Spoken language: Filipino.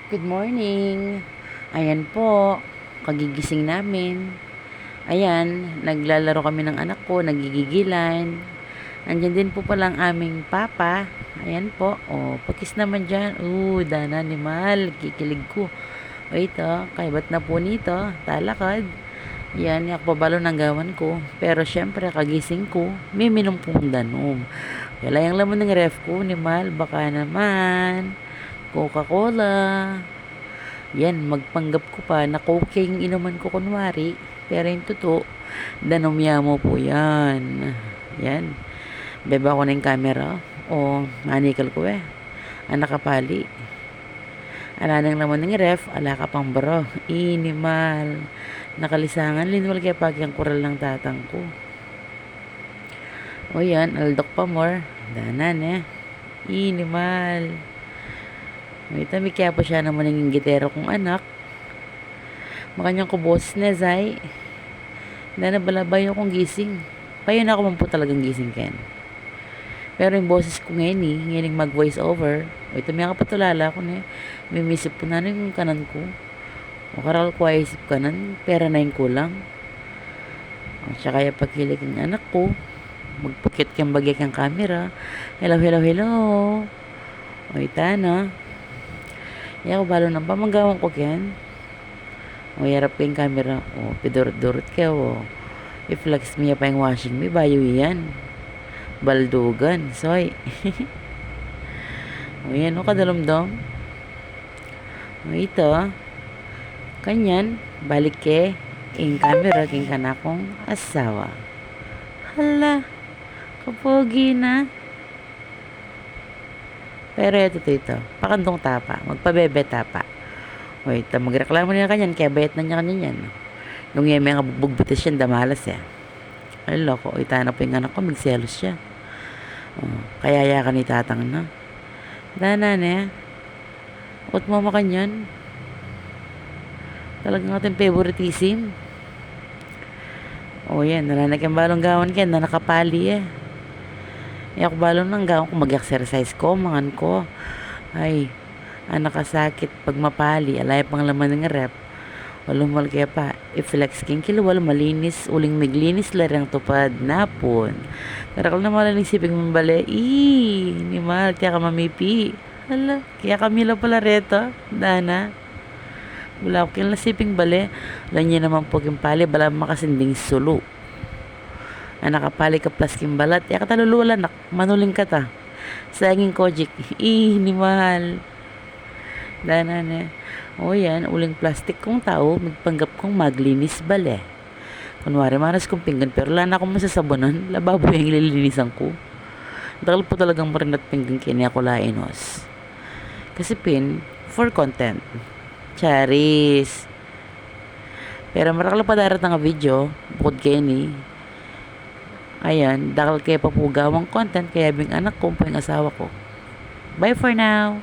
Good morning. Ayan po, kagigising namin. Ayan, naglalaro kami ng anak ko, nagigigilan. Andyan din po palang aming papa. Ayan po, pakis naman dyan. Dana ni Mal, kikilig ko. Wait, kaibat na po nito, talakad. Yan, yakpabalo ng gawan ko. Pero syempre, kagising ko, may minom pong danom. Wala yung laman ng ref ko ni Mal, baka naman. Coca-Cola. Yan, magpanggap ko pa na cocaine inuman ko kunwari. Pero yung totoo, danomya mo po yan. Yan. Beba ko na yung camera. Manikal ko eh. Anak kapali. Ala nang naman ng ref, ala ka pang bro. Inimal. Nakalisangan, linwal kaya pag yung kural ng tatang ko. Yan, aldok pa more. Danan eh. Inimal. May tami kaya po siya naman ng gitero kong anak. Makanyang ko boses na zay. Dahil nabalabay akong gising. Payon ako man po talagang gising ken. Pero yung boses ko ngayon ngayon mag voice over. May tami ka patulala ko na mimisip po na yung kanan ko. O karal ko ay isip kanan, pera na yung kulang. Siya kaya paghilig ng anak ko. Magpukit kang bagay kang camera. Hello, hello, hello. O itana. Iya ko balo ng pamanggawan ko ken. Yarap ko yung camera. Pidurot-durot ka. I-flex miya pa yung washing mi. Bayo yan. Baldugan. Soy. Yan kadalomdom. Ito. Kanyan. Balik ke. Yung camera king kanakong asawa. Hala. Kapogi na. Pero ito. Pakandong tapa. Magpabebe tapa. Wait, magreklamo niya kanyan. Kaya bayat na niya kanyan yan. Nung yung mga bugbutis yan, damalas ya. Ay, loko. Itana po yung anak ko. Magselos siya. Kaya ka ni tatang na. Dana na. Ut mo kanyan. Talagang ating favoritism. Yan. Nalanak yung balong gawan kaya na nakapali eh. Ako balong nang gawin ko mag-exercise ko, mangan ko. Ay, nakasakit pag mapali, alay pang laman ng rep. Walumal kaya pa, i-flex king kilawal, malinis, uling miglinis, larang tupad, napon. Karakal na malaling sipig mong bale, ni mahal, kaya ka mamipi. Hala, kaya kamila pala reto, dana. Wala ko kaya siping bale, lanya naman po yung pali, bala makasinding sulu. Nakapali ka plasking balat. Katalulula nak. Manuling ka ta. Saging kojik. Ni mahal. Dana na. Yan. Uling plastic kong tao. Magpanggap kong maglinis bale. Kunwari maras kong pinggan. Pero wala na akong masasabonan. Lababo yung ililinisan ko. Dahil po talagang marinat pinggan kini ako lainos. Kasi for content. Charis. Pero marakala pa darat nga video. Bukod kayo ni. Ayan, dahil kaya papugawang content, kaya bing anak ko po yung asawa ko. Bye for now!